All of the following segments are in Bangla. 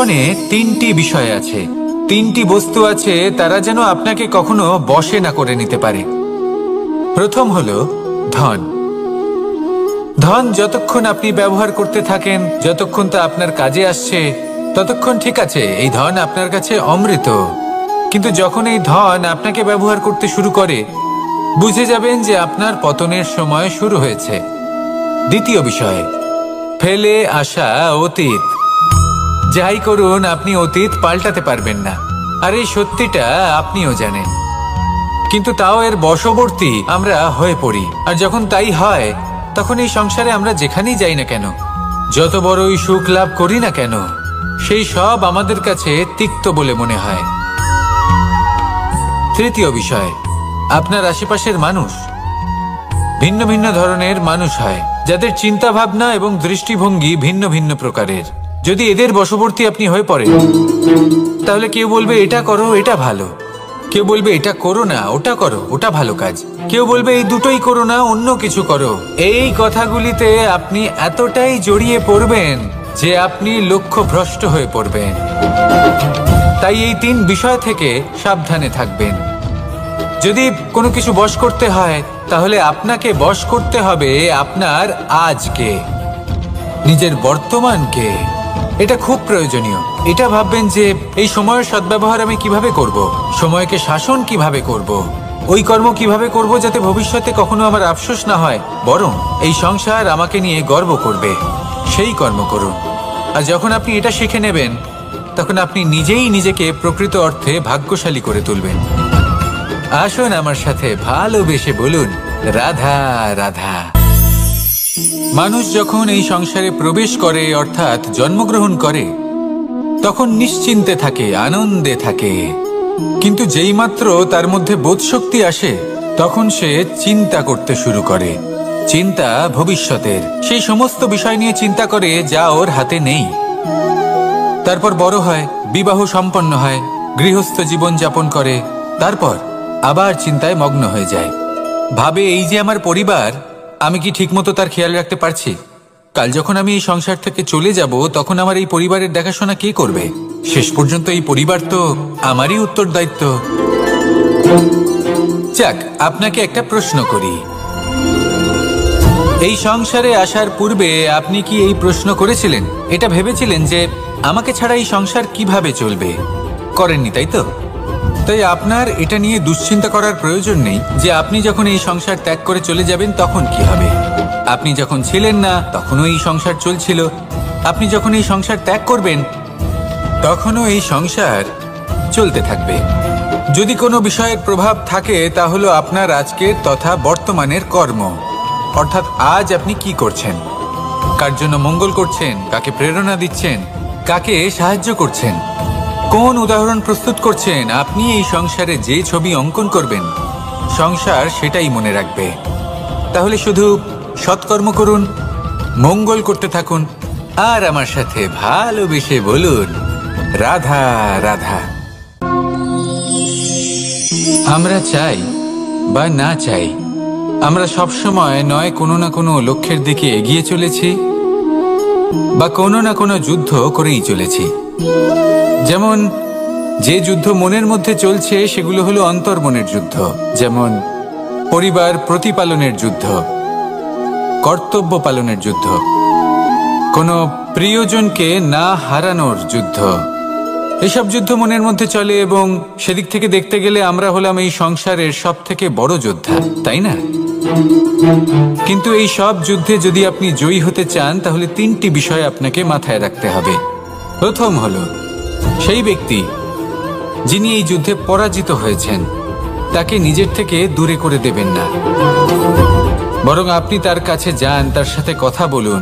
জীবনে তিনটি বিষয় আছে, তিনটি বস্তু আছে, তারা যেন আপনাকে কখনো বশে না করে নিতে পারে। প্রথম হলো ধন। ধন যতক্ষণ আপনি ব্যবহার করতে থাকেন, যতক্ষণ তা আপনার কাজে আসছে, ততক্ষণ ঠিক আছে, এই ধন আপনার কাছে অমৃত। কিন্তু যখন এই ধন আপনাকে ব্যবহার করতে শুরু করে, বুঝে যাবেন যে আপনার পতনের সময় শুরু হয়েছে। দ্বিতীয় বিষয়, ফেলে আসা অতীত। যাই করুন, আপনি অতীত পাল্টাতে পারবেন না, আর এই সত্যিটা আপনিও জানেন। কিন্তু তাও এর বশবর্তী আমরা হয়ে পড়ি, আর যখন তাই হয়, তখন এই সংসারে আমরা যেখানেই যাই না কেন, যত বড়ই সুখ লাভ করি না কেন, সেই সব আমাদের কাছে তিক্ত বলে মনে হয়। তৃতীয় বিষয়, আপনার আশেপাশের মানুষ ভিন্ন ভিন্ন ধরনের মানুষ হয়, যাদের চিন্তা ভাবনা এবং দৃষ্টিভঙ্গি ভিন্ন ভিন্ন প্রকারের। যদি এদের বশবর্তী আপনি হয়ে পড়েন, তাহলে কেউ বলবে এটা করো, এটা ভালো। কেউ বলবে এটা করো না, ওটা করো, ওটা ভালো কাজ। কেউ বলবে এই দুটোই করো না, অন্য কিছু করো। এই কথাগুলিতে আপনি এতটাই জড়িয়ে পড়বেন যে আপনি লক্ষ্যভ্রষ্ট হয়ে পড়বেন। তাই এই তিন বিষয় থেকে সাবধানে থাকবেন। যদি কোনো কিছু বশ করতে হয়, তাহলে আপনাকে বশ করতে হবে আপনার আজকে, নিজের বর্তমানকে। এটা খুব প্রয়োজনীয়। এটা ভাববেন যে এই সময়ের সদ্ব্যবহার আমি কিভাবে করব, সময়কে শাসন কিভাবে করব, ওই কর্ম কিভাবে করব যাতে ভবিষ্যতে কখনো আমার আফসোস না হয়, বরং এই সংসার আমাকে নিয়ে গর্ব করবে, সেই কর্ম করুন। আর যখন আপনি এটা শিখে নেবেন, তখন আপনি নিজেই নিজেকে প্রকৃত অর্থে ভাগ্যশালী করে তুলবেন। আসুন আমার সাথে ভালোবেসে বলুন, রাধা রাধা। মানুষ যখন এই সংসারে প্রবেশ করে, অর্থাৎ জন্মগ্রহণ করে, তখন নিশ্চিন্তে থাকে, আনন্দে থাকে। কিন্তু যেই মাত্র তার মধ্যে বোধশক্তি আসে, তখন সে চিন্তা করতে শুরু করে। চিন্তা ভবিষ্যতের, সেই সমস্ত বিষয় নিয়ে চিন্তা করে যা ওর হাতে নেই। তারপর বড় হয়, বিবাহ সম্পন্ন হয়, গৃহস্থ জীবন যাপন করে, তারপর আবার চিন্তায় মগ্ন হয়ে যায়। ভাবে এই যে আমার পরিবার, আমি কি ঠিকমতো তার খেয়াল রাখতে পারছি? কাল যখন আমি এই সংসার থেকে চলে যাব, তখন আমার এই পরিবারের দেখাশোনা কে করবে? শেষ পর্যন্ত এই পরিবার তো আমারই উত্তরদায়িত্ব। যাক, আপনাকে একটা প্রশ্ন করি। এই সংসারে আসার পূর্বে আপনি কি এই প্রশ্ন করেছিলেন, এটা ভেবেছিলেন যে আমাকে ছাড়া এই সংসার কিভাবে চলবে? করেননি, তাই তো? তাই আপনার এটা নিয়ে দুশ্চিন্তা করার প্রয়োজন নেই যে আপনি যখন এই সংসার ত্যাগ করে চলে যাবেন তখন কি হবে। আপনি যখন ছিলেন না, তখনও এই সংসার চলছিল। আপনি যখন এই সংসার ত্যাগ করবেন, তখনও এই সংসার চলতে থাকবে। যদি কোনো বিষয়ের প্রভাব থাকে, তা হলো আপনার আজকের তথা বর্তমানের কর্ম। অর্থাৎ আজ আপনি কি করছেন, কার জন্য মঙ্গল করছেন, কাকে প্রেরণা দিচ্ছেন, কাকে সাহায্য করছেন, কোন উদাহরণ প্রস্তুত করছেন। আপনি এই সংসারে যে ছবি অঙ্কন করবেন, সংসার সেটাই মনে রাখবে। তাহলে শুধু সৎকর্ম করুন, মঙ্গল করতে থাকুন, আর আমার সাথে ভালোবেসে বলুন, রাধা রাধা। আমরা চাই বা না চাই, আমরা সবসময় নয় কোনো না কোনো লক্ষ্যের দিকে এগিয়ে চলেছি, বা কোনো না কোনো যুদ্ধ করেই চলেছি। যেমন যে যুদ্ধ মনের মধ্যে চলছে, সেগুলো হলো অন্তর্মনের যুদ্ধ। যেমন পরিবার প্রতিপালনের যুদ্ধ, কর্তব্য পালনের যুদ্ধ, কোনো প্রিয়জনকে না হারানোর যুদ্ধ। এসব যুদ্ধ মনের মধ্যে চলে, এবং সেদিক থেকে দেখতে গেলে আমরা হলাম এই সংসারের সব থেকে বড় যোদ্ধা, তাই না? কিন্তু এই সব যুদ্ধে যদি আপনি জয়ী হতে চান, তাহলে তিনটি বিষয় আপনাকে মাথায় রাখতে হবে। প্রথম হলো, সেই ব্যক্তি যিনি এই যুদ্ধে পরাজিত হয়েছেন, তাকে নিজের থেকে দূরে করে দেবেন না, বরং আপনি তার কাছে যান, তার সাথে কথা বলুন,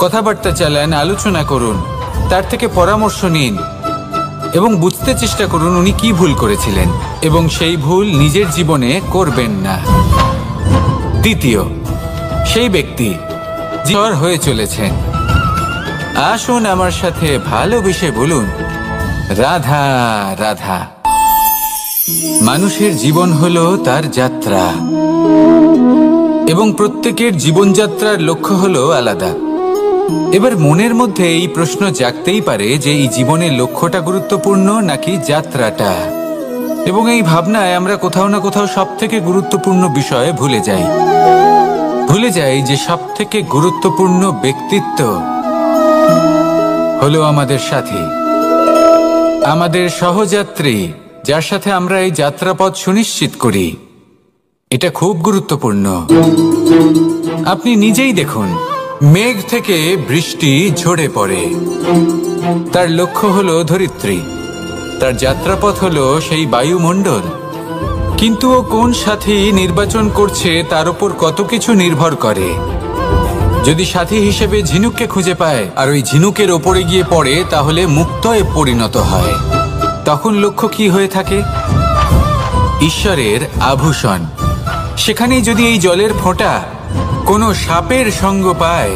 কথাবার্তা চালান, আলোচনা করুন, তার থেকে পরামর্শ নিন এবং বুঝতে চেষ্টা করুন উনি কি ভুল করেছিলেন, এবং সেই ভুল নিজের জীবনে করবেন না। দ্বিতীয়, সেই ব্যক্তি জ্বর হয়ে চলেছেন, আসুন আমার সাথে ভালোবেসে বলুন, রাধা রাধা। মানুষের জীবন হলো তার যাত্রা, এবং প্রত্যেকের জীবনযাত্রার লক্ষ্য হলো আলাদা। এবার মনের মধ্যে এই প্রশ্ন জাগতেই পারে যে এই জীবনের লক্ষ্যটা গুরুত্বপূর্ণ নাকি যাত্রাটা। এবং এই ভাবনায় আমরা কোথাও না কোথাও সব থেকে গুরুত্বপূর্ণ বিষয়ে ভুলে যাই যে সব থেকে গুরুত্বপূর্ণ ব্যক্তিত্ব হলো আমাদের সাথী, আমাদের সহযাত্রী, যার সাথে আমরা এই যাত্রাপথ সুনিশ্চিত করি। এটা খুব গুরুত্বপূর্ণ। আপনি নিজেই দেখুন, মেঘ থেকে বৃষ্টি ঝরে পড়ে। তার লক্ষ্য হলো ধরিত্রী, তার যাত্রাপথ হলো সেই বায়ুমণ্ডল। কিন্তু ও কোন সাথী নির্বাচন করছে তার উপর কত কিছু নির্ভর করে। যদি সাথী হিসেবে ঝিনুককে খুঁজে পায় আর ওই ঝিনুকের ওপরে গিয়ে পড়ে, তাহলে মুক্তয়ে পরিণত হয়। তখন লক্ষ্য কি হয়ে থাকে? ঈশ্বরের আভূষণ। সেখানেই যদি এই জলের ফোঁটা কোনো সাপের সঙ্গ পায়,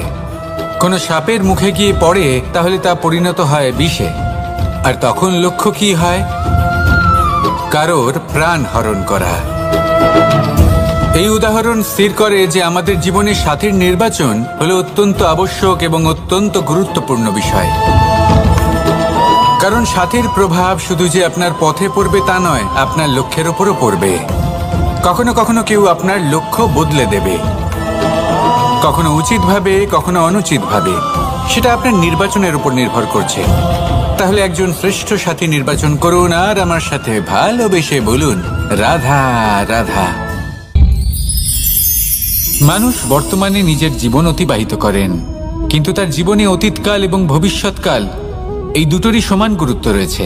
কোনো সাপের মুখে গিয়ে পড়ে, তাহলে তা পরিণত হয় বিষে। আর তখন লক্ষ্য কি হয়? কারোর প্রাণ হরণ করা। এই উদাহরণ স্থির করে যে আমাদের জীবনে সাথীর নির্বাচন হলো অত্যন্ত আবশ্যক এবং অত্যন্ত গুরুত্বপূর্ণ বিষয়। কারণ সাথীর প্রভাব শুধু যে আপনার পথে পড়বে তা নয়, আপনার লক্ষ্যের ওপরও পড়বে। কখনো কখনো কেউ আপনার লক্ষ্য বদলে দেবে, কখনো উচিতভাবে, কখনো অনুচিতভাবে। সেটা আপনার নির্বাচনের উপর নির্ভর করছে। তাহলে একজন শ্রেষ্ঠ সাথী নির্বাচন করুন আর আমার সাথে ভালোবেসে বলুন, রাধা রাধা। মানুষ বর্তমানে নিজের জীবন অতিবাহিত করেন, কিন্তু তার জীবনে অতীতকাল এবং ভবিষ্যৎকাল এই দুটোরই সমান গুরুত্ব রয়েছে।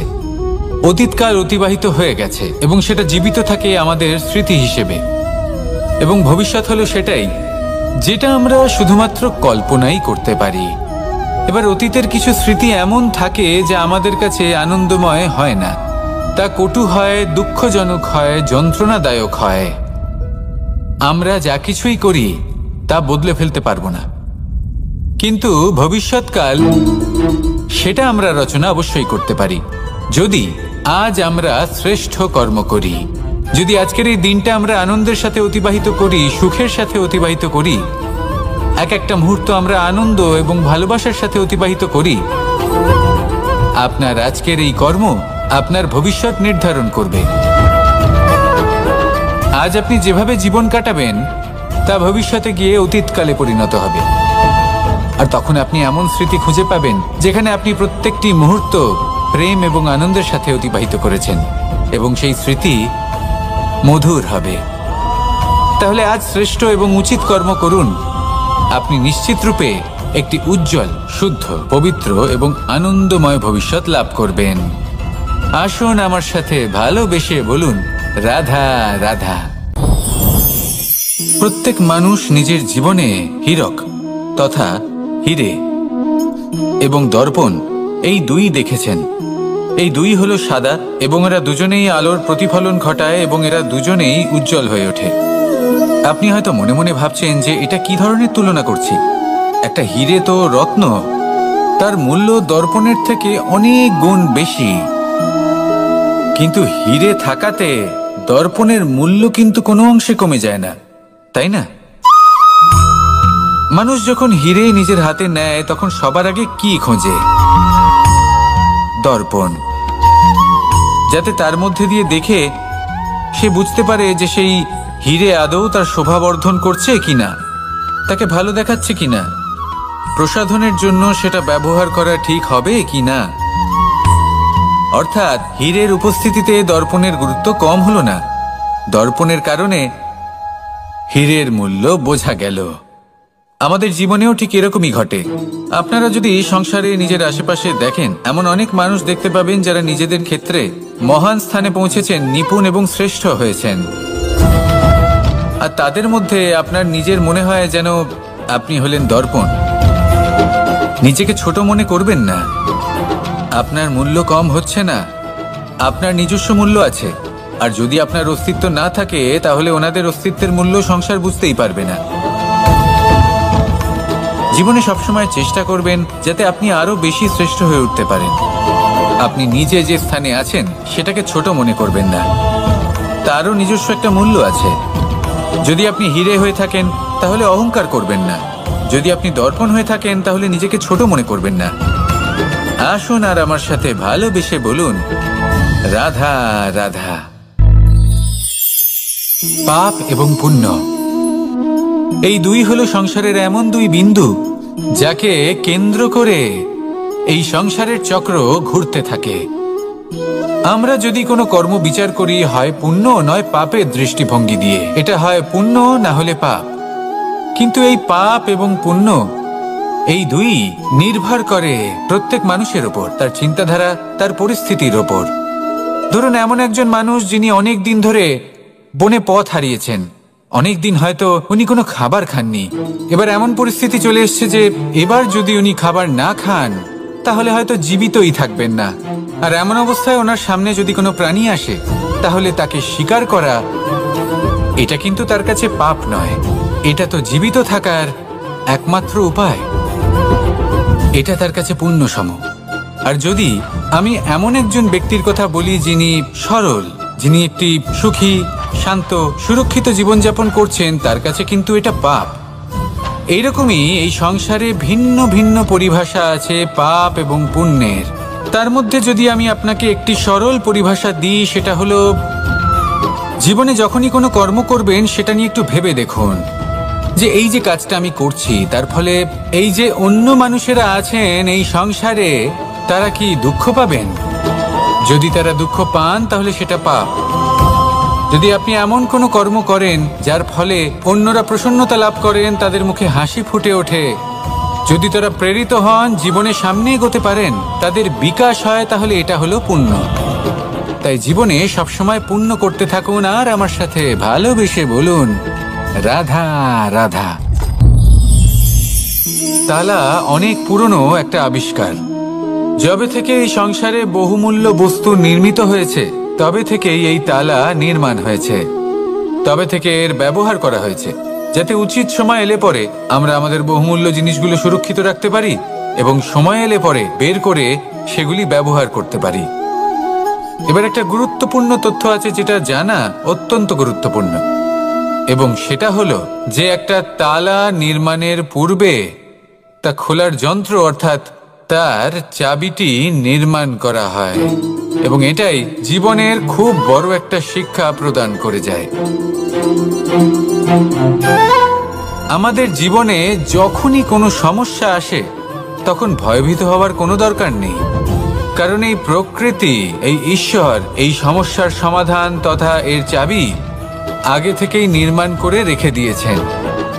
অতীতকাল অতিবাহিত হয়ে গেছে এবং সেটা জীবিত থাকে আমাদের স্মৃতি হিসেবে, এবং ভবিষ্যৎ হলো সেটাই যেটা আমরা শুধুমাত্র কল্পনাই করতে পারি। এবার অতীতের কিছু স্মৃতি এমন থাকে যা আমাদের কাছে আনন্দময় হয় না, তা কটু হয়, দুঃখজনক হয়, যন্ত্রণাদায়ক হয়। আমরা যা কিছুই করি তা বদলে ফেলতে পারবো না, কিন্তু ভবিষ্যৎকাল সেটা আমরা রচনা অবশ্যই করতে পারি, যদি আজ আমরা শ্রেষ্ঠ কর্ম করি। যদি আজকের এই দিনটা আমরা আনন্দের সাথে অতিবাহিত করি, সুখের সাথে অতিবাহিত করি, এক একটা মুহূর্ত আমরা আনন্দ এবং ভালোবাসার সাথে অতিবাহিত করি, আপনার আজকের এই কর্ম আপনার ভবিষ্যৎ নির্ধারণ করবে। আজ আপনি যেভাবে জীবন কাটাবেন তা ভবিষ্যতে গিয়ে অতীতকালে পরিণত হবে। আর তখন আপনি এমন স্মৃতি খুঁজে পাবেন যেখানে আপনি প্রত্যেকটি মুহূর্ত প্রেম এবং আনন্দের সাথে অতিবাহিত করেছেন, এবং সেই স্মৃতি মধুর হবে। তাহলে আজ শ্রেষ্ঠ এবং উচিত কর্ম করুন। আপনি নিশ্চিত রূপে একটি উজ্জ্বল, শুদ্ধ, পবিত্র এবং আনন্দময় ভবিষ্যৎ লাভ করবেন। আসুন আমার সাথে ভালোবেসে বলুন, রাধা রাধা। প্রত্যেক মানুষ নিজের জীবনে হীরক তথা হিরে এবং দর্পণ এই দুই দেখেছেন। এই দুই হলো সাদা এবং এরা দুজনেই আলোর প্রতিফলন ঘটায় এবং এরা দুজনেই উজ্জ্বল হয়ে ওঠে। আপনি হয়তো মনে মনে ভাবছেন যে এটা কি ধরনের তুলনা করছি। একটা হিরে তো রত্ন, তার মূল্য দর্পণের থেকে অনেক গুণ বেশি, কিন্তু হিরে থাকাতে দর্পণের মূল্য কিন্তু কোনো অংশে কমে যায় না, তাই না? মানুষ যখন হিরে নিজের হাতে নেয় তখন সবার আগে কি খোঁজে? দর্পণ, যাতে তার মধ্যে দিয়ে দেখে সে বুঝতে পারে যে সেই হিরে আদৌ তার শোভাবর্ধন করছে কিনা, তাকে ভালো দেখাচ্ছে কিনা, প্রসাধনের জন্য সেটা ব্যবহার করা ঠিক হবে কিনা। অর্থাৎ হীরের উপস্থিতিতে দর্পণের গুরুত্ব কম হলো না, দর্পণের কারণে হীরের মূল্য বোঝা গেল। আমাদের জীবনেও ঠিক এরকমই ঘটে। আপনারা যদি সংসারে নিজের আশেপাশে দেখেন, এমন অনেক মানুষ দেখতে পাবেন যারা নিজেদের ক্ষেত্রে মহান স্থানে পৌঁছেছেন, নিপুণ এবং শ্রেষ্ঠ হয়েছেন। আর তাদের মধ্যে আপনার নিজের মনে হয় যেন আপনি হলেন দর্পণ। নিজেকে ছোট মনে করবেন না। আপনার মূল্য কম হচ্ছে না, আপনার নিজস্ব মূল্য আছে। আর যদি আপনার অস্তিত্ব না থাকে তাহলে ওনাদের অস্তিত্বের মূল্য সংসার বুঝতেই পারবে না। জীবনে সবসময় চেষ্টা করবেন যাতে আপনি আরো বেশি শ্রেষ্ঠ হয়ে উঠতে পারেন। আপনি নিজে যে স্থানে আছেন সেটাকে ছোট মনে করবেন না, তারও নিজস্ব একটা মূল্য আছে। যদি আপনি হিরে হয়ে থাকেন তাহলে অহংকার করবেন না, যদি আপনি দর্পণ হয়ে থাকেন তাহলে নিজেকে ছোট মনে করবেন না। আসুন আর আমার সাথে ভালোবেসে বলুন, রাধা রাধা। পাপ এবং পুণ্য, এই দুই হলো সংসারের এমন দুই বিন্দু যাকে কেন্দ্র করে এই সংসারের চক্র ঘুরতে থাকে। আমরা যদি কোনো কর্ম বিচার করি, হয় পুণ্য নয় পাপের দৃষ্টিভঙ্গি দিয়ে, এটা হয় পুণ্য না হলে পাপ। কিন্তু এই পাপ এবং পুণ্য এই দুই নির্ভর করে প্রত্যেক মানুষের ওপর, তার চিন্তাধারা, তার পরিস্থিতির ওপর। ধরুন এমন একজন মানুষ যিনি অনেক দিন ধরে বনে পথ হারিয়েছেন, অনেক দিন হয়তো উনি কোনো খাবার খাননি। এবার এমন পরিস্থিতি চলে এসছে যে এবার যদি উনি খাবার না খান তাহলে হয়তো জীবিতই থাকবেন না। আর এমন অবস্থায় ওনার সামনে যদি কোনো প্রাণী আসে তাহলে তাকে শিকার করা, এটা কিন্তু তার কাছে পাপ নয়, এটা তো জীবিত থাকার একমাত্র উপায়। এটা তার কাছে পুণ্যসম। আর যদি আমি এমন একজন ব্যক্তির কথা বলি যিনি সরল, যিনি একটি সুখী, শান্ত, সুরক্ষিত জীবনযাপন করছেন, তার কাছে কিন্তু এটা পাপ। এইরকমই এই সংসারে ভিন্ন ভিন্ন পরিভাষা আছে পাপ এবং পুণ্যের। তার মধ্যে যদি আমি আপনাকে একটি সরল পরিভাষা দিই, সেটা হলো, জীবনে যখনই কোনো কর্ম করবেন সেটা নিয়ে একটু ভেবে দেখুন যে এই যে কাজটা আমি করছি তার ফলে এই যে অন্য মানুষেরা আছেন এই সংসারে, তারা কি দুঃখ পাবেন? যদি তারা দুঃখ পান তাহলে সেটা পাপ। যদি আপনি এমন কোনো কর্ম করেন যার ফলে অন্যরা প্রসন্নতা লাভ করেন, তাদের মুখে হাসি ফুটে ওঠে, যদি তারা প্রেরিত হন, জীবনে সামনে এগোতে পারেন, তাদের বিকাশ হয়, তাহলে এটা হলো পুণ্য। তাই জীবনে সবসময় পুণ্য করতে থাকুন আর আমার সাথে ভালোবেসে বলুন, রাধা রাধা। তালা অনেক পুরনো একটা আবিষ্কার। যবে থেকে এই সংসারে বহুমূল্য বস্তু নির্মিত হয়েছে তবে থেকেই এই তালা নির্মাণ হয়েছে, তবে থেকে এর ব্যবহার করা হয়েছে, যাতে উচিত সময় এলে পরে আমরা আমাদের বহুমূল্য জিনিসগুলো সুরক্ষিত রাখতে পারি এবং সময় এলে পরে বের করে সেগুলি ব্যবহার করতে পারি। এবার একটা গুরুত্বপূর্ণ তথ্য আছে যেটা জানা অত্যন্ত গুরুত্বপূর্ণ, এবং সেটা হলো যে একটা তালা নির্মাণের পূর্বে তা খোলার যন্ত্র অর্থাৎ তার চাবিটি নির্মাণ করা হয়, এবং এটাই জীবনের খুব বড় একটা শিক্ষা প্রদান করে যায়। আমাদের জীবনে যখনই কোনো সমস্যা আসে তখন ভয়ভীত হওয়ার কোনো দরকার নেই, কারণ এই প্রকৃতি, এই ঈশ্বর এই সমস্যার সমাধান তথা এর চাবি আগে থেকেই নির্মাণ করে রেখে দিয়েছেন।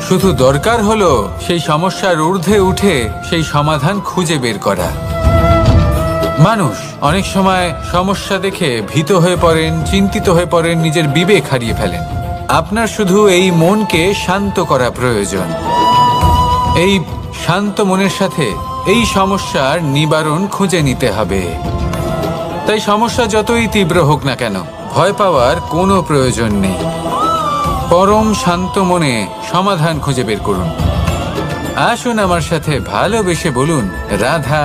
শুধু দরকার হলো সেই সমস্যার ঊর্ধ্বে উঠে সেই সমাধান খুঁজে বের করা। মানুষ অনেক সময় সমস্যা দেখে ভীত হয়ে পড়েন, চিন্তিত হয়ে পড়েন, নিজের বিবেক হারিয়ে ফেলেন। আপনার শুধু এই মনকে শান্ত করা প্রয়োজন। এই শান্ত মনের সাথে এই সমস্যার নিবারণ খুঁজে নিতে হবে। তাই সমস্যা যতই তীব্র হোক না কেন, ভয় পাওয়ার কোনো প্রয়োজন নেই। পরম শান্ত মনে সমাধান খুঁজে বের করুন। আসুন আমার সাথে ভালোবেসে বলুন, রাধা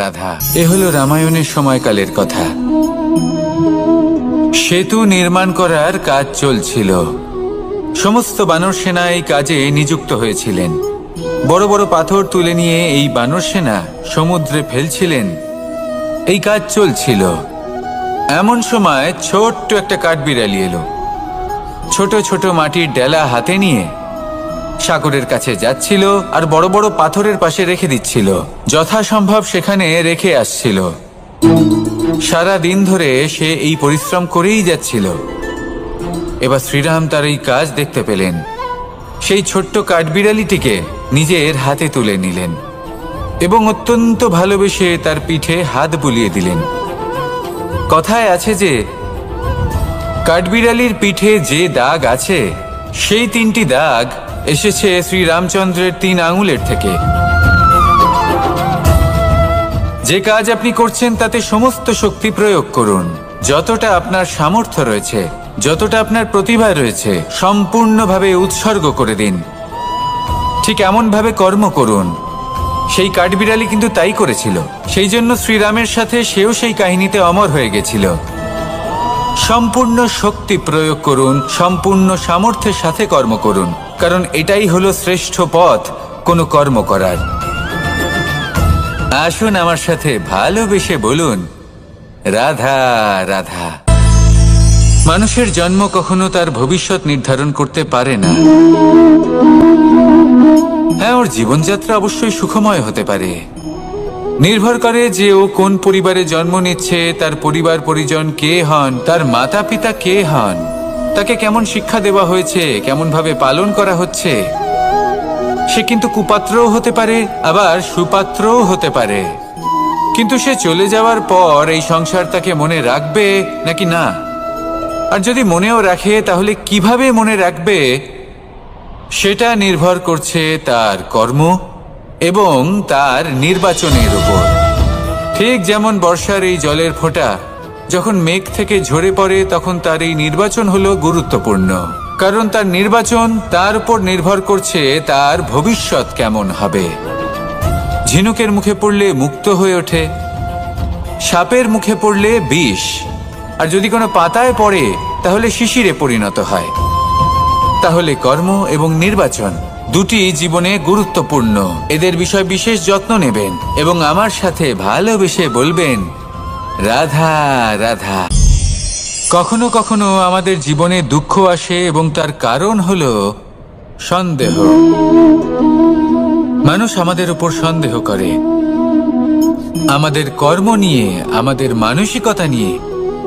রাধা। এ হলো রামায়ণের সময়কালের কথা। সেতু নির্মাণ করার কাজ চলছিল। সমস্ত বানর সেনা এই কাজে নিযুক্ত হয়েছিলেন। বড় বড় পাথর তুলে নিয়ে এই বানর সেনা সমুদ্রে ফেলছিলেন। এই কাজ চলছিল। এমন সময় ছোট্ট একটা কাঠবিড়ালি এলো। ছোট ছোট মাটির ডেলা হাতে নিয়ে সাগরের কাছে যাচ্ছিল আর বড় বড় পাথরের পাশে রেখে দিচ্ছিল, যথাসম্ভব সেখানে রেখে আসছিল। সারা দিন ধরে সে এই পরিশ্রম করেই যাচ্ছিল। এবার শ্রীরাম তার এই কাজ দেখতে পেলেন। সেই ছোট্ট কাঠবিড়ালিটিকে নিজের হাতে তুলে নিলেন এবং অত্যন্ত ভালোবেসে তার পিঠে হাত বুলিয়ে দিলেন। কথায় আছে যে কাঠবিড়ালির পিঠে যে দাগ আছে সেই 3টি দাগ এসেছে শ্রীরামচন্দ্রের 3 আঙুলের থেকে। যে কাজ আপনি করছেন তাতে সমস্ত শক্তি প্রয়োগ করুন, যতটা আপনার সামর্থ্য রয়েছে, যতটা আপনার প্রতিভা রয়েছে, সম্পূর্ণভাবে উৎসর্গ করে দিন। ঠিক এমনভাবে কর্ম করুন। সেই কাঠবিড়ালি কিন্তু তাই করেছিল। সেই জন্য শ্রীরামের সাথে সেও সেই কাহিনীতে অমর হয়ে গেছিল। সম্পূর্ণ শক্তি প্রয়োগ করুন, সম্পূর্ণ সামর্থ্যের সাথে কর্ম করুন, কারণ এটাই হলো শ্রেষ্ঠ পথ কোনো কর্ম করার। আসুন আমার সাথে ভালোবেসে বলুন, রাধা রাধা। মানুষের জন্ম কখনো তার ভবিষ্যৎ নির্ধারণ করতে পারে না। হ্যাঁ, ওর জীবনযাত্রা অবশ্যই সুখময় হতে পারে। নির্ভর করে যে ও কোন পরিবারে জন্ম নিচ্ছে, তার পরিবার পরিজন কে হন, তার মাতা পিতা কে হন, তাকে কেমন শিক্ষা দেওয়া হয়েছে, কেমন ভাবে পালন করা হচ্ছে। সে কিন্তু কুপাত্রও হতে পারে, আবার সুপাত্রও হতে পারে। কিন্তু সে চলে যাওয়ার পর এই সংসার তাকে মনে রাখবে নাকি না? আর যদি মনেও রাখে, তাহলে কিভাবে মনে রাখবে সেটা নির্ভর করছে তার কর্ম এবং তার নির্বাচনের উপর। ঠিক যেমন বর্ষার এই জলের ফোঁটা যখন মেঘ থেকে ঝরে পড়ে, তখন তার এই নির্বাচন হলো গুরুত্বপূর্ণ, কারণ তার নির্বাচন তার উপর নির্ভর করছে তার ভবিষ্যৎ কেমন হবে। ঝিনুকের মুখে পড়লে মুক্ত হয়ে ওঠে, সাপের মুখে পড়লে বিষ, আর যদি কোনো পাতায় পড়ে তাহলে শিশিরে পরিণত হয়। তাহলে কর্ম এবং নির্বাচন দুটি জীবনে গুরুত্বপূর্ণ। এদের বিষয় বিশেষ যত্ন নেবেন এবং আমার সাথে ভালোবেসে বলবেন, রাধা রাধা। কখনো কখনো আমাদের জীবনে দুঃখ আসে এবং তার কারণ হলো সন্দেহ। মানুষ আমাদের উপর সন্দেহ করে, আমাদের কর্ম নিয়ে, আমাদের মানসিকতা নিয়ে,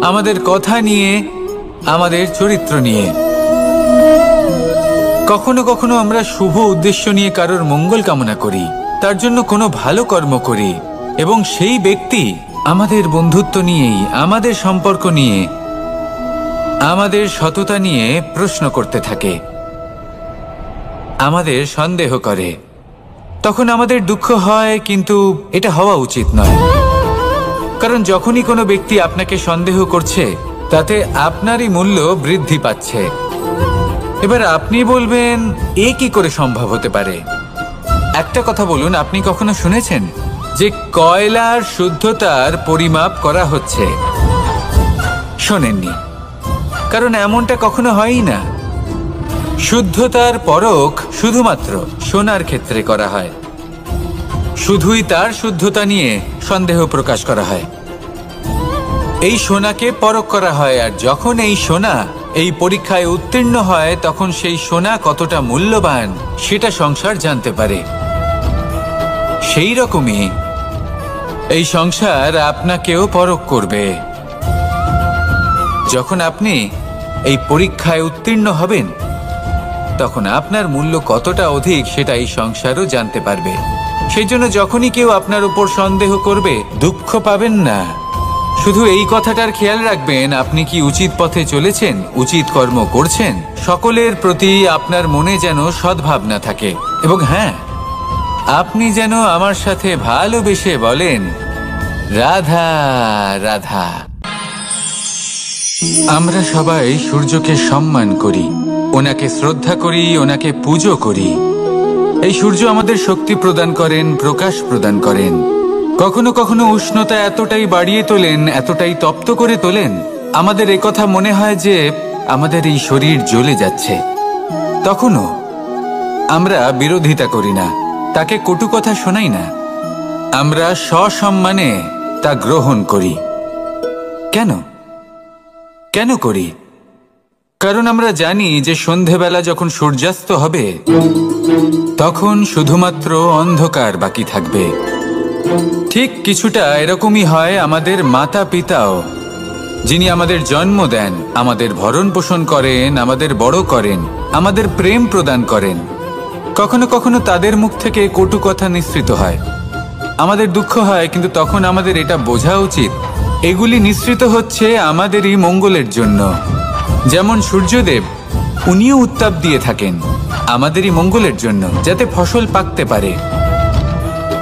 আমাদের কথা নিয়ে, আমাদের চরিত্র নিয়ে। কখনো কখনো আমরা শুভ উদ্দেশ্য নিয়ে কারোর মঙ্গল কামনা করি, তার জন্য কোনো ভালো কর্ম করি, এবং সেই ব্যক্তি আমাদের বন্ধুত্ব নিয়েই, আমাদের সম্পর্ক নিয়ে, আমাদের সততা নিয়ে প্রশ্ন করতে থাকে, আমাদের সন্দেহ করে। তখন আমাদের দুঃখ হয়, কিন্তু এটা হওয়া উচিত নয়। কারণ যখনই কোনো ব্যক্তি আপনাকে সন্দেহ করছে, তাতে আপনারই মূল্য বৃদ্ধি পাচ্ছে। এবার আপনি বলবেন, এ কি করে সম্ভব হতে পারে? একটা কথা বলুন, আপনি কখনো শুনেছেন যে কয়লার শুদ্ধতার পরিমাপ করা হচ্ছে? শোনেননি, কারণ এমনটা কখনো হয়ই না। শুদ্ধতার পরখ শুধুমাত্র সোনার ক্ষেত্রে করা হয়। শুধুই তার শুদ্ধতা নিয়ে সন্দেহ প্রকাশ করা হয়। এই সোনাকে পরখ করা হয়, আর যখন এই সোনা এই পরীক্ষায় উত্তীর্ণ হয়, তখন সেই সোনা কতটা মূল্যবান সেটা সংসার জানতে পারে। সেই রকমই এই সংসার আপনাকেও পরখ করবে। যখন আপনি এই পরীক্ষায় উত্তীর্ণ হবেন, তখন আপনার মূল্য কতটা অধিক সেটা এই সংসারও জানতে পারবে। সেই জন্য যখনই কেউ আপনার উপর সন্দেহ করবে, দুঃখ পাবেন না। শুধু এই কথাটার খেয়াল রাখবেন, আপনি কি উচিত পথে চলেছেন, উচিত কর্ম করছেন। সকলের প্রতি আপনার মনে যেন সদ্ভাবনা থাকে। এবং হ্যাঁ, আপনি যেন আমার সাথে ভালোবেসে বলেন, রাধা রাধা। আমরা সবাই সূর্যকে সম্মান করি, ওনাকে শ্রদ্ধা করি, ওনাকে পুজো করি। এই সূর্য আমাদের শক্তি প্রদান করেন, প্রকাশ প্রদান করেন। কখনো কখনো উষ্ণতা এতটাই বাড়িয়ে তোলেন, এতটাই তপ্ত করে তোলেন, আমাদের একথা মনে হয় যে আমাদের এই শরীর জ্বলে যাচ্ছে। তখনও আমরা বিরোধিতা করি না, তাকে কটু কথা শোনাই না। আমরা সসম্মানে তা গ্রহণ করি। কেন কেন করি? কারণ আমরা জানি যে সন্ধেবেলা যখন সূর্যাস্ত হবে, তখন শুধুমাত্র অন্ধকার বাকি থাকবে। ঠিক কিছুটা এরকমই হয় আমাদের মাতা পিতাও, যিনি আমাদের জন্ম দেন, আমাদের ভরণ পোষণ করেন, আমাদের বড় করেন, আমাদের প্রেম প্রদান করেন। কখনো কখনো তাদের মুখ থেকে কটু কথা নিঃসৃত হয়, আমাদের দুঃখ হয়, কিন্তু তখন আমাদের এটা বোঝা উচিত এগুলি নিঃসৃত হচ্ছে আমাদেরই মঙ্গলের জন্য। যেমন সূর্যদেব, উনিও উত্তাপ দিয়ে থাকেন আমাদেরই মঙ্গলের জন্য, যাতে ফসল পাকতে পারে,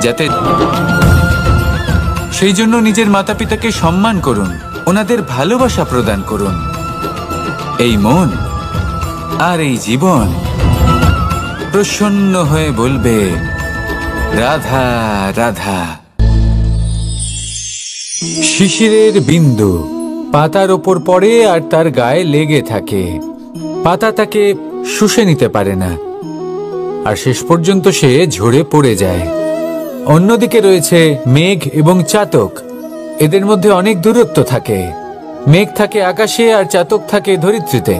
যাতে। সেই জন্য নিজের মাতা পিতাকে সম্মান করুন, ওনাদের ভালোবাসা প্রদান করুন। এই মন আর এই জীবন প্রসন্ন হয়ে বলবে, রাধা রাধা। শিশিরের বিন্দু পাতার ওপর পড়ে আর তার গায়ে লেগে থাকে। পাতা তাকে শুষে নিতে পারে না, আর শেষ পর্যন্ত সে ঝরে পড়ে যায়। অন্যদিকে রয়েছে মেঘ এবং চাতক। এদের মধ্যে অনেক দূরত্ব থাকে। মেঘ থাকে আকাশে আর চাতক থাকে ধরিত্রীতে।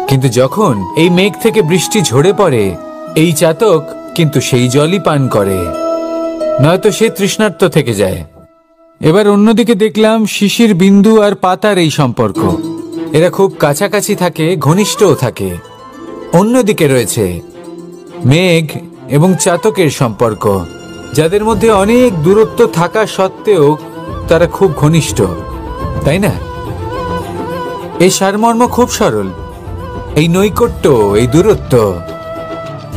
কিন্তু যখন এই মেঘ থেকে বৃষ্টি ঝরে পড়ে, এই চাতক কিন্তু সেই জলই পান করে, নয়তো সে তৃষ্ণার্ত থেকে যায়। এবার অন্যদিকে দেখলাম শিশির বিন্দু আর পাতার এই সম্পর্ক। এরা খুব কাছাকাছি থাকে, ঘনিষ্ঠও থাকে। অন্যদিকে রয়েছে মেঘ এবং চাতকের সম্পর্ক, যাদের মধ্যে অনেক দূরত্ব থাকা সত্ত্বেও তারা খুব ঘনিষ্ঠ, তাই না? এই সারমর্ম খুব সরল। এই নৈকট্য, এই দূরত্ব,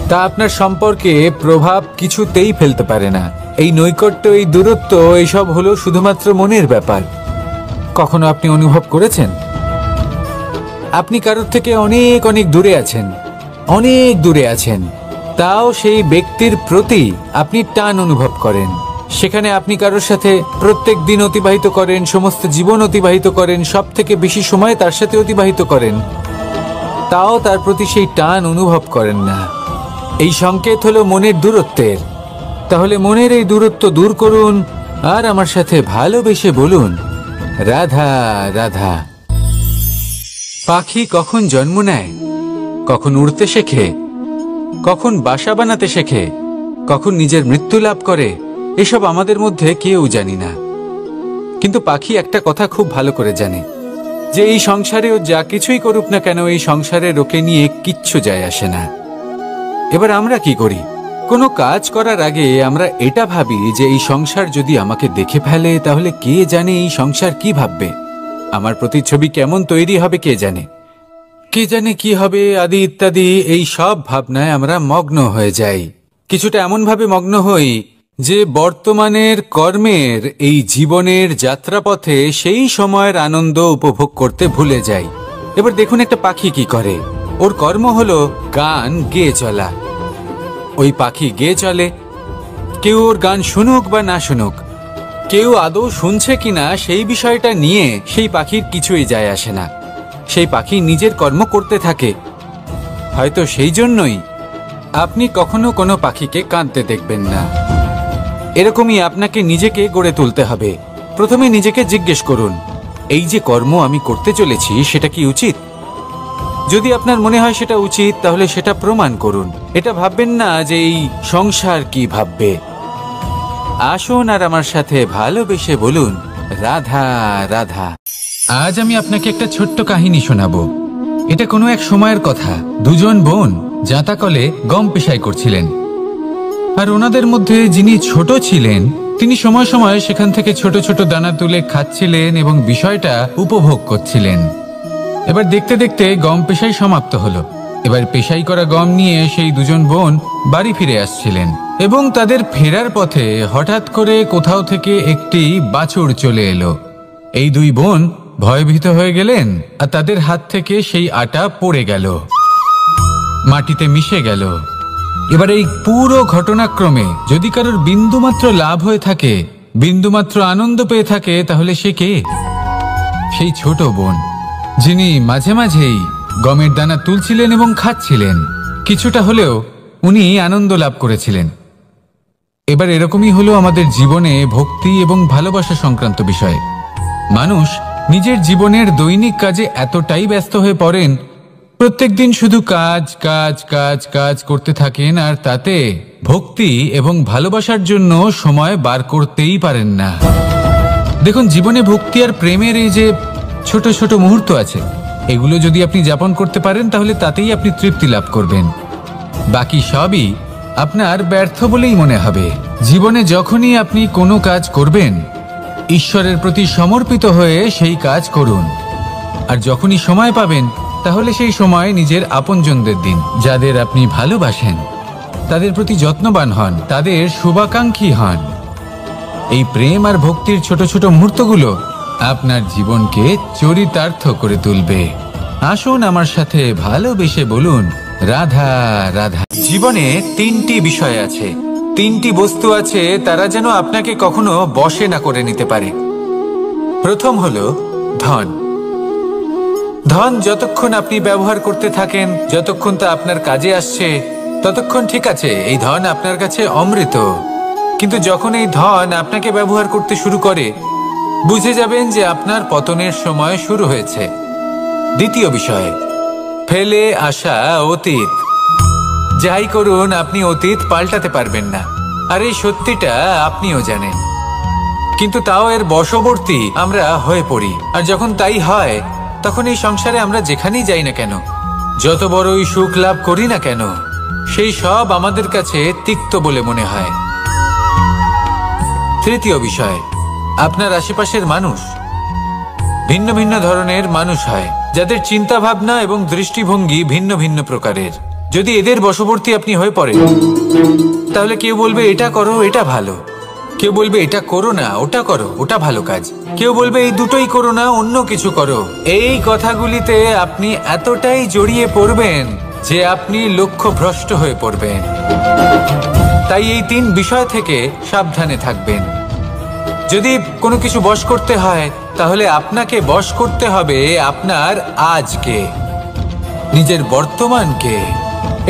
তা আপনার সম্পর্কে প্রভাব কিছুতেই ফেলতে পারে না। এই নৈকট্য, এই দূরত্ব, এইসব হলো শুধুমাত্র মনের ব্যাপার। কখনো আপনি অনুভব করেছেন আপনি কারোর থেকে অনেক অনেক দূরে আছেন, অনেক দূরে আছেন, তাও সেই ব্যক্তির প্রতি আপনি টান অনুভব করেন। সেখানে আপনি কারোর সাথে প্রত্যেক দিন অতিবাহিত করেন, সমস্ত জীবন অতিবাহিত করেন, সব থেকে বেশি সময় তার সাথে অতিবাহিত করেন, তাও তার প্রতি সেই টান অনুভব করেন না। এই সংকেত হলো মনের দূরত্বের। তাহলে মনের এই দূরত্ব দূর করুন আর আমার সাথে ভালোবেসে বলুন, রাধা রাধা। পাখি কখন জন্ম নেয়, কখন উড়তে শেখে, কখন বাসা বানাতে শেখে, কখন নিজের মৃত্যু লাভ করে, এসব আমাদের মধ্যে কেউ জানি না। কিন্তু পাখি একটা কথা খুব ভালো করে জানে, যে এই সংসারে ও যা কিছুই করুক না কেন, এই সংসারের ওকে নিয়ে কিচ্ছু যায় আসে না। এবার আমরা কি করি? কোনো কাজ করার আগে আমরা এটা ভাবি যে এই সংসার যদি আমাকে দেখে ফেলে, তাহলে কে জানে এই সংসার কি ভাববে, আমার প্রতিচ্ছবি কেমন তৈরি হবে কে জানে, কে জানে কি হবে আদি ইত্যাদি। এই সব ভাবনায় আমরা মগ্ন হয়ে যাই। কিছুটা এমন ভাবে মগ্ন হই যে বর্তমানের কর্মের এই জীবনের যাত্রাপথে সেই সময়ের আনন্দ উপভোগ করতে ভুলে যাই। এবার দেখুন একটা পাখি কি করে। ওর কর্ম হলো গান গেয়ে চলা। ওই পাখি গেয়ে চলে, কেউ ওর গান শুনুক বা না শুনুক, কেউ আদৌ শুনছে কিনা সেই বিষয়টা নিয়ে সেই পাখির কিছুই যায় আসে না। সেই পাখি নিজের কর্ম করতে থাকে। হয়তো সেই জন্যই আপনি কখনো কোনো পাখিকে কাঁদতে দেখবেন না। এরকমই আপনাকে নিজেকে গড়ে তুলতে হবে। প্রথমে নিজেকে জিজ্ঞেস করুন, এই যে কর্ম আমি করতে চলেছি সেটা কি উচিত? যদি আপনার মনে হয় সেটা উচিত, তাহলে সেটা প্রমাণ করুন। এটা ভাববেন না যে এই সংসার কি ভাববে। আসুন আর আমার সাথে ভালোবেসে বলুন, রাধা রাধা। আজ আমি আপনাকে একটা ছোট্ট কাহিনী শোনাবো। এটা কোনো এক সময়ের কথা। দুজন বোন জাঁতাকলে গম পেশাই করছিলেন, আর ওনাদের মধ্যে যিনি ছোট ছিলেন তিনি সময় সময় সেখান থেকে ছোট ছোট দানা তুলে খাচ্ছিলেন এবং বিষয়টা উপভোগ করছিলেন। এবার দেখতে দেখতে গম পেশাই সমাপ্ত হলো। এবার পেশাই করা গম নিয়ে সেই দুজন বোন বাড়ি ফিরে আসছিলেন এবং তাদের ফেরার পথে হঠাৎ করে কোথাও থেকে একটি বাছুর চলে এলো। এই দুই বোন ভয়ভীত হয়ে গেলেন আর তাদের হাত থেকে সেই আটা পড়ে গেল, মাটিতে মিশে গেল। এবার এই পুরো ঘটনাক্রমে যদি কারোর বিন্দুমাত্র লাভ হয়ে থাকে, বিন্দুমাত্র আনন্দ পেয়ে থাকে, তাহলে সে কে? সেই ছোট বোন, যিনি মাঝে মাঝেই গমের দানা তুলছিলেন এবং খাচ্ছিলেন। কিছুটা হলেও উনি আনন্দ লাভ করেছিলেন। এবার এরকমই হলো আমাদের জীবনে ভক্তি এবং ভালোবাসা সংক্রান্ত বিষয়ে। মানুষ নিজের জীবনের দৈনিক কাজে এতটাই ব্যস্ত হয়ে পড়েন, প্রত্যেকদিন শুধু কাজ কাজ কাজ কাজ করতে থাকেন, আর তাতে ভক্তি এবং ভালোবাসার জন্য সময় বার করতেই পারেন না। দেখুন, জীবনে ভক্তি আর প্রেমের এই যে ছোট ছোট মুহূর্ত আছে, এগুলো যদি আপনি যাপন করতে পারেন, তাহলে তাতেই আপনি তৃপ্তি লাভ করবেন। বাকি সবই আপনার ব্যর্থ বলেই মনে হবে। জীবনে যখনই আপনি কোনো কাজ করবেন, ঈশ্বরের প্রতি সমর্পিত হয়ে সেই কাজ করুন। আর যখনই সময় পাবেন, তাহলে সেই সময় নিজের আপনজনদের দিন। যাদের আপনি ভালোবাসেন তাদের প্রতি যত্নবান হন, তাদের শুভাকাঙ্ক্ষী হন। এই প্রেম আর ভক্তির ছোট ছোট মুহূর্তগুলো আপনার জীবনকে চরিতার্থ করে তুলবে। আসুন আমার সাথে ভালোবেসে বলুন, রাধা রাধা। জীবনে তিনটি বিষয় আছে, তিনটি বস্তু আছে, তারা যেন আপনাকে কখনো বশে না করে নিতে পারে। প্রথম হলো ধন। ধন যতক্ষণ আপনি ব্যবহার করতে থাকেন, যতক্ষণ তা আপনার কাজে আসছে, ততক্ষণ ঠিক আছে, এই ধন আপনার কাছে অমৃত। কিন্তু যখন এই ধন আপনাকে ব্যবহার করতে শুরু করে, বুঝে যাবেন যে আপনার পতনের সময় শুরু হয়েছে। দ্বিতীয় বিষয়, ফেলে আসা অতীত। যাই করুন, আপনি অতীত পাল্টাতে পারবেন না, আর এই সত্যিটা আপনিও জানেন। কিন্তু তাও এর বশবর্তী আমরা হয়ে পড়ি। আর যখন তাই হয়, তখন এই সংসারে আমরা যেখানেই যাই না কেন, যত বড়ই সুখ লাভ করি না কেন, সেই সব আমাদের কাছে তিক্ত বলে মনে হয়। তৃতীয় বিষয়, আপনার আশেপাশের মানুষ ভিন্ন ভিন্ন ধরনের মানুষ হয়, যাদের চিন্তা ভাবনা এবং দৃষ্টিভঙ্গি ভিন্ন ভিন্ন প্রকারের। যদি এদের বশবর্তী আপনি হয়ে পড়েন, তাহলে কেউ বলবে এটা করো, এটা ভালো। কেউ বলবে এটা করো না, ওটা করো, ওটা ভালো কাজ। কেউ বলবে এই দুটোই করো না, অন্য কিছু করো। এই কথাগুলিতে আপনি এতটাই জড়িয়ে পড়বেন যে আপনি লক্ষ্যভ্রষ্ট হয়ে পড়বেন। তাই এই তিন বিষয় থেকে সাবধানে থাকবেন। যদি কোনো কিছু বশ করতে হয়, তাহলে আপনাকে বশ করতে হবে আপনার আজকে, নিজের বর্তমানকে।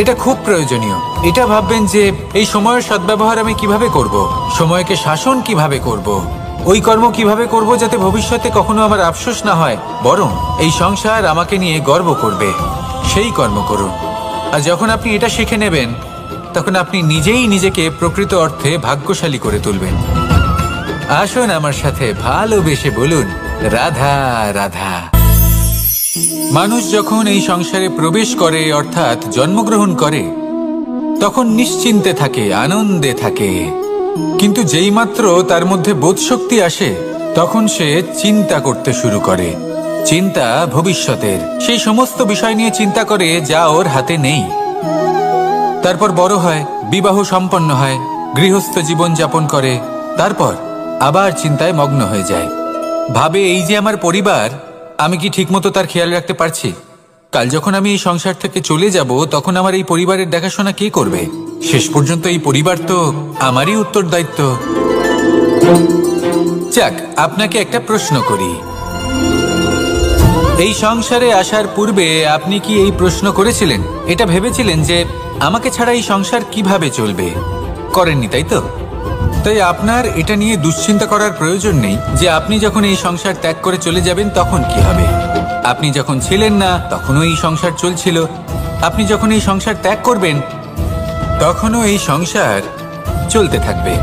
এটা খুব প্রয়োজনীয়। এটা ভাববেন যে এই সময়ের সদ্ব্যবহার আমি কিভাবে করব, সময়কে শাসন কিভাবে করব, ওই কর্ম কিভাবে করব যাতে ভবিষ্যতে কখনো আমার আফসোস না হয়, বরং এই সংসার আমাকে নিয়ে গর্ব করবে, সেই কর্ম করুন। আর যখন আপনি এটা শিখে নেবেন, তখন আপনি নিজেই নিজেকে প্রকৃত অর্থে ভাগ্যশালী করে তুলবেন। আসুন আমার সাথে ভালোবেসে বলুন, রাধা রাধা। মানুষ যখন এই সংসারে প্রবেশ করে, অর্থাৎ জন্মগ্রহণ করে, তখন নিশ্চিন্তে থাকে, আনন্দে থাকে। কিন্তু যেইমাত্র তার মধ্যে বোধশক্তি আসে, তখন সে চিন্তা করতে শুরু করে। চিন্তা ভবিষ্যতের, সেই সমস্ত বিষয় নিয়ে চিন্তা করে যা ওর হাতে নেই। তারপর বড় হয়, বিবাহ সম্পন্ন হয়, গৃহস্থ জীবন যাপন করে, তারপর আবার চিন্তায় মগ্ন হয়ে যায়। ভাবে এই যে আমার পরিবার, আমি কি ঠিকমতো তার খেয়াল রাখতে পারছি? কাল যখন আমি এই সংসার থেকে চলে যাব, তখন আমার এই পরিবারের দেখাশোনা কে করবে? শেষ পর্যন্ত এই পরিবার তো আমারই উত্তরদায়িত্ব। যাক, আপনাকে একটা প্রশ্ন করি। এই সংসারে আসার পূর্বে আপনি কি এই প্রশ্ন করেছিলেন, এটা ভেবেছিলেন যে আমাকে ছাড়া এই সংসার কিভাবে চলবে? করেননি, তাই তো? তাই আপনার এটা নিয়ে দুশ্চিন্তা করার প্রয়োজন নেই যে আপনি যখন এই সংসার ত্যাগ করে চলে যাবেন তখন কি হবে। আপনি যখন ছিলেন না, তখনও এই সংসার চলছিল। আপনি যখন এই সংসার ত্যাগ করবেন, তখনও এই সংসার চলতে থাকবে।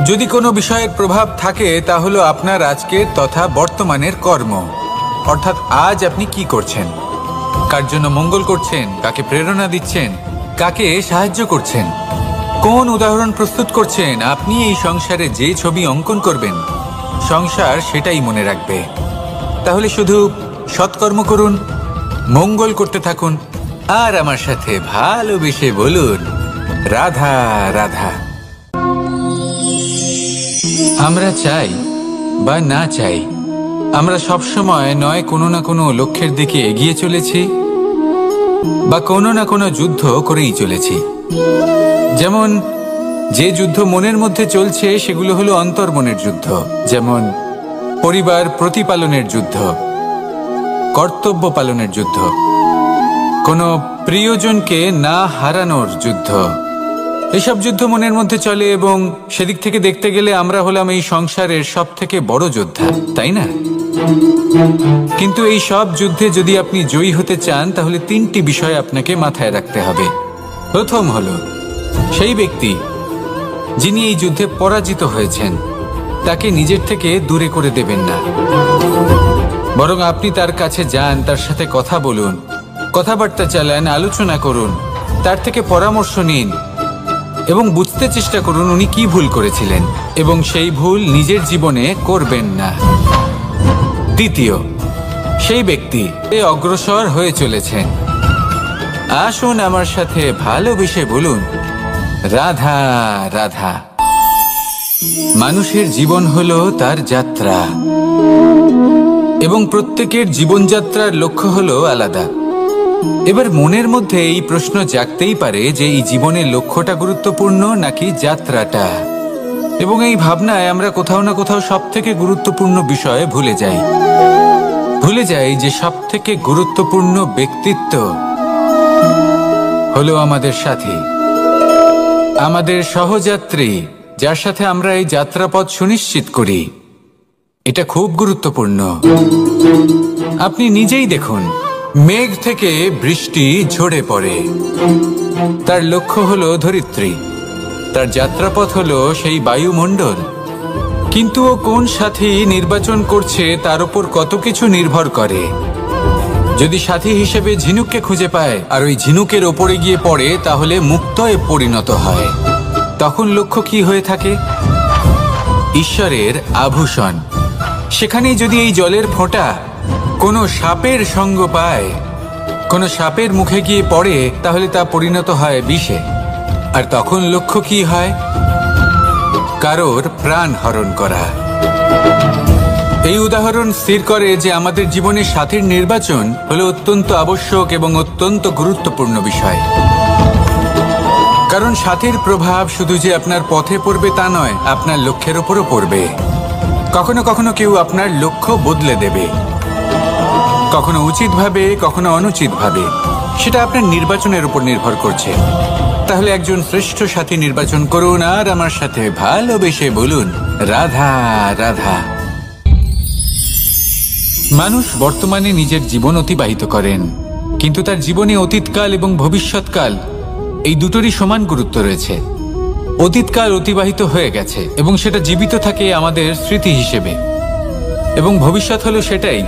যদি কোনো বিষয়ের প্রভাব থাকে, তা হলো আপনার আজকের তথা বর্তমানের কর্ম। অর্থাৎ আজ আপনি কি করছেন, কার জন্য মঙ্গল করছেন, কাকে প্রেরণা দিচ্ছেন, কাকে সাহায্য করছেন, কোন উদাহরণ প্রস্তুত করছেন। আপনি এই সংসারে যে ছবি অঙ্কন করবেন, সংসার সেটাই মনে রাখবে। তাহলে শুধু সৎকর্ম করুন, মঙ্গল করতে থাকুন, আর আমার সাথে ভালোবেসে বলুন, রাধা রাধা। আমরা চাই বা না চাই, আমরা সবসময় নয় কোনো না কোনো লক্ষ্যের দিকে এগিয়ে চলেছি, বা কোনো না কোনো যুদ্ধ করেই চলেছি। যেমন যে যুদ্ধ মনের মধ্যে চলছে, সেগুলো হলো অন্তর্মনের যুদ্ধ। যেমন পরিবার প্রতিপালনের যুদ্ধ, কর্তব্য পালনের যুদ্ধ, কোনো প্রিয়জনকে না হারানোর যুদ্ধ। এসব যুদ্ধ মনের মধ্যে চলে, এবং সেদিক থেকে দেখতে গেলে আমরা হলাম এই সংসারের সব থেকে বড় যোদ্ধা, তাই না? কিন্তু এই সব যুদ্ধে যদি আপনি জয়ী হতে চান, তাহলে তিনটি বিষয় আপনাকে মাথায় রাখতে হবে। প্রথম হলো, সেই ব্যক্তি যিনি এই যুদ্ধে পরাজিত হয়েছেন, তাকে নিজের থেকে দূরে করে দেবেন না, বরং আপনি তার কাছে যান, তার সাথে কথা বলুন, কথাবার্তা চালান, আলোচনা করুন, তার থেকে পরামর্শ নিন এবং বুঝতে চেষ্টা করুন উনি কি ভুল করেছিলেন, এবং সেই ভুল নিজের জীবনে করবেন না। দ্বিতীয়, সেই ব্যক্তি অগ্রসর হয়ে চলেছেন। আসুন আমার সাথে ভালোবেসে বলুন, রাধা রাধা। মানুষের জীবন হলো তার যাত্রা, এবং প্রত্যেকের জীবনযাত্রার লক্ষ্য হলো আলাদা। এবার মনের মধ্যে এই প্রশ্ন জাগতেই পারে যে এই জীবনের লক্ষ্যটা গুরুত্বপূর্ণ নাকি যাত্রাটা। এবং এই ভাবনায় আমরা কোথাও না কোথাও সব থেকে গুরুত্বপূর্ণ বিষয়ে ভুলে যাই যে সব থেকে গুরুত্বপূর্ণ ব্যক্তিত্ব হলো আমাদের সাথী। আমাদের সহযাত্রী, যার সাথে আমরা এই যাত্রাপথ সুনিশ্চিত করি, এটা খুব গুরুত্বপূর্ণ। আপনি নিজেই দেখুন, মেঘ থেকে বৃষ্টি ঝরে পড়ে। তার লক্ষ্য হলো ধরিত্রী, তার যাত্রাপথ হলো সেই বায়ুমণ্ডল। কিন্তু ও কোন সাথী নির্বাচন করছে তার উপর কত কিছু নির্ভর করে। যদি সাথী হিসেবে ঝিনুককে খুঁজে পায় আর ওই ঝিনুকের ওপরে গিয়ে পড়ে, তাহলে মুক্তয়ে পরিণত হয়। তখন লক্ষ্য কি হয়ে থাকে? ঈশ্বরের আভূষণ। সেখানেই যদি এই জলের ফোঁটা কোনো সাপের সঙ্গ পায়, কোনো সাপের মুখে গিয়ে পড়ে, তাহলে তা পরিণত হয় বিষে। আর তখন লক্ষ্য কি হয়? কারোর প্রাণ হরণ করা। এই উদাহরণ স্থির করে যে আমাদের জীবনে সাথীর নির্বাচন হলো অত্যন্ত আবশ্যক এবং অত্যন্ত গুরুত্বপূর্ণ বিষয়। কারণ সাথীর প্রভাব শুধু যে আপনার পথে পড়বে তা নয়, আপনার লক্ষ্যের ওপরও পড়বে। কখনো কখনো কেউ আপনার লক্ষ্য বদলে দেবে, কখনো উচিতভাবে, কখনো অনুচিতভাবে। সেটা আপনার নির্বাচনের উপর নির্ভর করছে। তাহলে একজন শ্রেষ্ঠ সাথী নির্বাচন করুন আর আমার সাথে ভালোবেসে বলুন, রাধা রাধা। মানুষ বর্তমানে নিজের জীবন অতিবাহিত করেন, কিন্তু তার জীবনে অতীতকাল এবং ভবিষ্যৎকাল এই দুটোরই সমান গুরুত্ব রয়েছে। অতীতকাল অতিবাহিত হয়ে গেছে এবং সেটা জীবিত থাকে আমাদের স্মৃতি হিসেবে, এবং ভবিষ্যৎ হলো সেটাই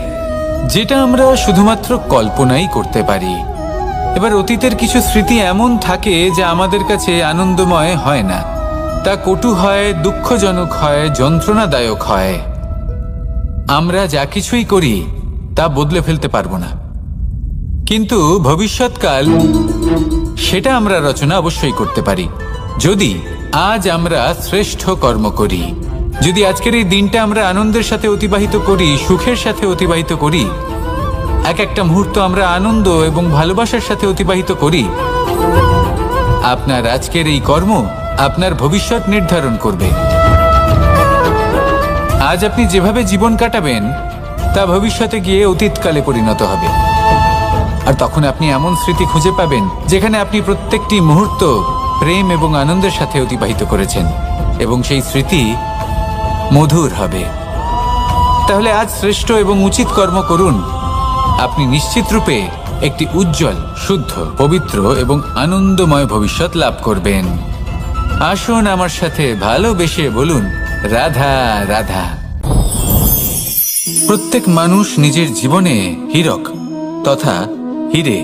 যেটা আমরা শুধুমাত্র কল্পনাই করতে পারি। এবার অতীতের কিছু স্মৃতি এমন থাকে যা আমাদের কাছে আনন্দময় হয় না, তা কটু হয়, দুঃখজনক হয়, যন্ত্রণাদায়ক হয়। আমরা যা কিছুই করি তা বদলে ফেলতে পারবো না, কিন্তু ভবিষ্যৎকাল সেটা আমরা রচনা অবশ্যই করতে পারি, যদি আজ আমরা শ্রেষ্ঠ কর্ম করি। যদি আজকের এই দিনটা আমরা আনন্দের সাথে অতিবাহিত করি, সুখের সাথে অতিবাহিত করি, এক একটা মুহূর্ত আমরা আনন্দ এবং ভালোবাসার সাথে অতিবাহিত করি, আপনার আজকের এই কর্ম আপনার ভবিষ্যৎ নির্ধারণ করবে। আজ আপনি যেভাবে জীবন কাটাবেন তা ভবিষ্যতে গিয়ে অতীতকালে পরিণত হবে। আর তখন আপনি এমন স্মৃতি খুঁজে পাবেন যেখানে আপনি প্রত্যেকটি মুহূর্ত প্রেম এবং আনন্দের সাথে অতিবাহিত করেছেন, এবং সেই স্মৃতি মধুর হবে। তাহলে আজ শ্রেষ্ঠ এবং উচিত কর্ম করুন। আপনি নিশ্চিত রূপে একটি উজ্জ্বল, শুদ্ধ, পবিত্র এবং আনন্দময় ভবিষ্যৎ লাভ করবেন। আসুন আমার সাথে ভালোবেসে বলুন, রাধা রাধা। প্রত্যেক মানুষ নিজের জীবনে হীরক তথা হিরে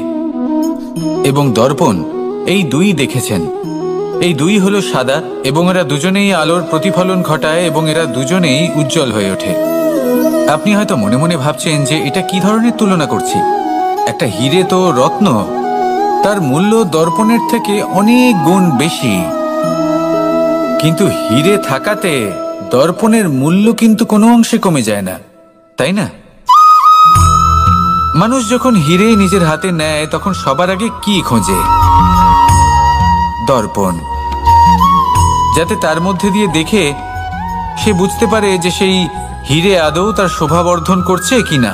এবং দর্পণ এই দুই দেখেছেন। এই দুই হলো সাদা এবং এরা দুজনেই আলোর প্রতিফলন ঘটায় এবং এরা দুজনেই উজ্জ্বল হয়ে ওঠে। আপনি হয়তো মনে মনে ভাবছেন যে এটা কি ধরনের তুলনা করছি। একটা হিরে তো রত্ন, তার মূল্য দর্পণের থেকে অনেক গুণ বেশি। কিন্তু হিরে থাকাতে দর্পণের মূল্য কিন্তু কোনো অংশে কমে যায় না, তাই না? মানুষ যখন হিরে নিজের হাতে নেয় তখন সবার আগে কি খোঁজে? দর্পণ, যাতে তার মধ্যে দিয়ে দেখে সে বুঝতে পারে যে সেই হিরে আদৌ তার শোভাবর্ধন করছে কিনা,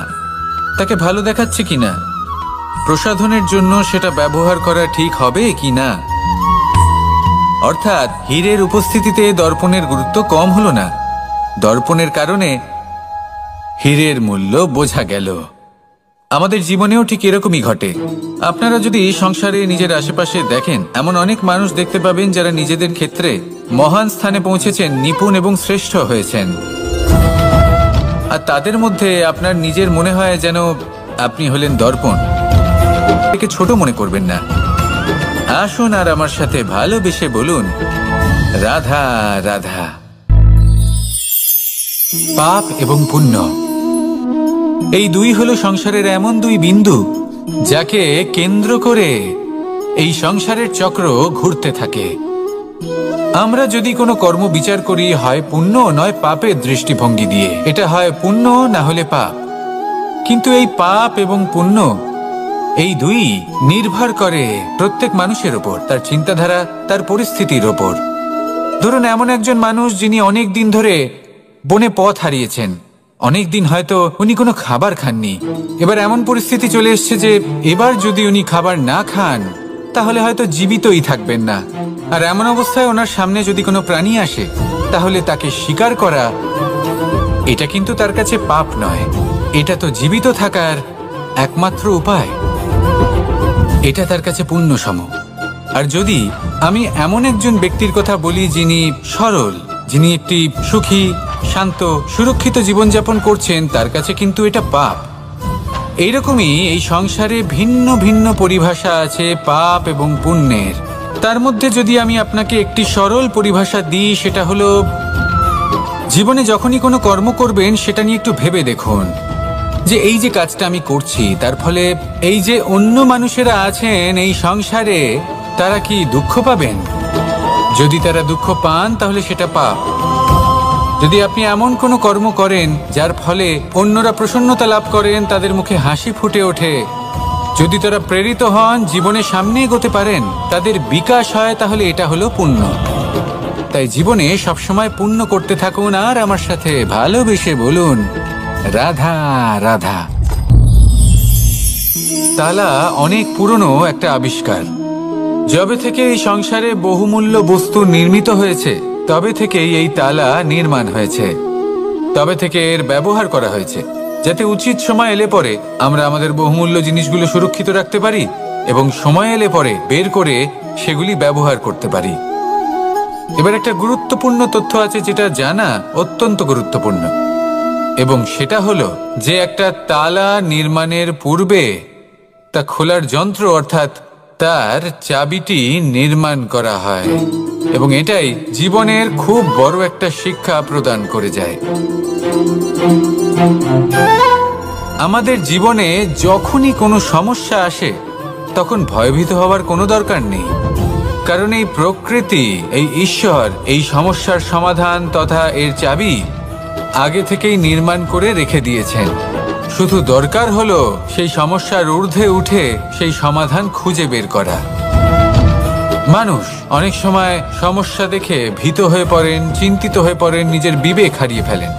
তাকে ভালো দেখাচ্ছে কিনা, প্রসাধনের জন্য সেটা ব্যবহার করা ঠিক হবে কিনা। অর্থাৎ হীরের উপস্থিতিতে দর্পণের গুরুত্ব কম হলো না, দর্পণের কারণে হীরের মূল্য বোঝা গেল। আমাদের জীবনেও ঠিক এরকমই ঘটে। আপনারা যদি সংসারে নিজের আশেপাশে দেখেন, এমন অনেক মানুষ দেখতে পাবেন যারা নিজেদের ক্ষেত্রে মহান স্থানে পৌঁছেছেন, নিপুণ এবং শ্রেষ্ঠ হয়েছেন। আর তাদের মধ্যে আপনার নিজের মনে হয় যেন আপনি হলেন দর্পণ। একে ছোট মনে করবেন না। আসুন আর আমার সাথে ভালোবেসে বলুন, রাধা রাধা। পাপ এবং পুণ্য এই দুই হলো সংসারের এমন দুই বিন্দু যাকে কেন্দ্র করে এই সংসারের চক্র ঘুরতে থাকে। আমরা যদি কোনো কর্ম বিচার করি, হয় পুণ্য নয় পাপের দৃষ্টিভঙ্গি দিয়ে, এটা হয় পুণ্য না হলে পাপ। কিন্তু এই পাপ এবং পুণ্য এই দুই নির্ভর করে প্রত্যেক মানুষের ওপর, তার চিন্তাধারা, তার পরিস্থিতির ওপর। ধরুন এমন একজন মানুষ যিনি অনেক দিন ধরে বনে পথ হারিয়েছেন, অনেক দিন হয়তো উনি কোনো খাবার খাননি। এবার এমন পরিস্থিতি চলে এসছে যে এবার যদি উনি খাবার না খান তাহলে হয়তো জীবিতই থাকবেন না। আর এমন অবস্থায় ওনার সামনে যদি কোনো প্রাণী আসে, তাহলে তাকে শিকার করা এটা কিন্তু তার কাছে পাপ নয়। এটা তো জীবিত থাকার একমাত্র উপায়। এটা তার কাছে পুণ্যসম। আর যদি আমি এমন একজন ব্যক্তির কথা বলি যিনি সরল, যিনি একটি সুখী, শান্ত, সুরক্ষিত জীবনযাপন করছেন, তার কাছে কিন্তু এটা পাপ। এইরকমই এই সংসারে ভিন্ন ভিন্ন পরিভাষা আছে পাপ এবং পুণ্যের। তার মধ্যে যদি আমি আপনাকে একটি সরল পরিভাষা দিই, সেটা হলো, জীবনে যখনই কোনো কর্ম করবেন সেটা নিয়ে একটু ভেবে দেখুন যে এই যে কাজটা আমি করছি, তার ফলে এই যে অন্য মানুষেরা আছেন এই সংসারে, তারা কি দুঃখ পাবেন? যদি তারা দুঃখ পান তাহলে সেটা পাপ। যদি আপনি এমন কোনো কর্ম করেন যার ফলে অন্যরা প্রসন্নতা লাভ করেন, তাদের মুখে হাসি ফুটে ওঠে, যদি তারা প্রেরিত হন, জীবনে সামনে এগোতে পারেন, তাদের বিকাশ হয়, তাহলে এটা হলো পুণ্য। তাই জীবনে সবসময় পুণ্য করতে থাকুন আর আমার সাথে ভালোবেসে বলুন, রাধা রাধা। তালা অনেক পুরনো একটা আবিষ্কার। যবে থেকে এই সংসারে বহুমূল্য বস্তু নির্মিত হয়েছে, তবে থেকেই এই তালা নির্মাণ হয়েছে, তবে থেকে এর ব্যবহার করা হয়েছে, যাতে উচিত সময় এলে পরে আমরা আমাদের বহুমূল্য জিনিসগুলো সুরক্ষিত রাখতে পারি এবং সময় এলে পরে বের করে সেগুলি ব্যবহার করতে পারি। এবার একটা গুরুত্বপূর্ণ তথ্য আছে যেটা জানা অত্যন্ত গুরুত্বপূর্ণ, এবং সেটা হলো যে একটা তালা নির্মাণের পূর্বে তা খোলার যন্ত্র অর্থাৎ তার চাবিটি নির্মাণ করা হয়, এবং এটাই জীবনের খুব বড় একটা শিক্ষা প্রদান করে যায়। আমাদের জীবনে যখনই কোনো সমস্যা আসে, তখন ভয়ভীত হওয়ার কোনো দরকার নেই, কারণ এই প্রকৃতি, এই ঈশ্বর এই সমস্যার সমাধান তথা এর চাবি আগে থেকেই নির্মাণ করে রেখে দিয়েছেন। শুধু দরকার হলো সেই সমস্যার ঊর্ধ্বে উঠে সেই সমাধান খুঁজে বের করা। মানুষ অনেক সময় সমস্যা দেখে ভীত হয়ে পড়েন, চিন্তিত হয়ে পড়েন, নিজের বিবেক হারিয়ে ফেলেন।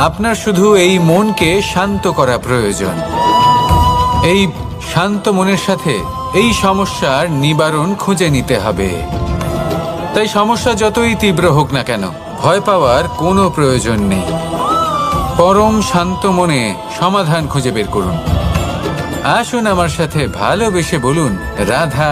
আপনার শুধু এই মনকে শান্ত করা প্রয়োজন। এই শান্ত মনের সাথে এই সমস্যার নিবারণ খুঁজে নিতে হবে। তাই সমস্যা যতই তীব্র হোক না কেন, ভয় পাওয়ার কোনো প্রয়োজন নেই। পরম শান্ত মনে সমাধান খুঁজে বের করুন। আসুন আমার সাথে ভালোবেসে বলুন, রাধা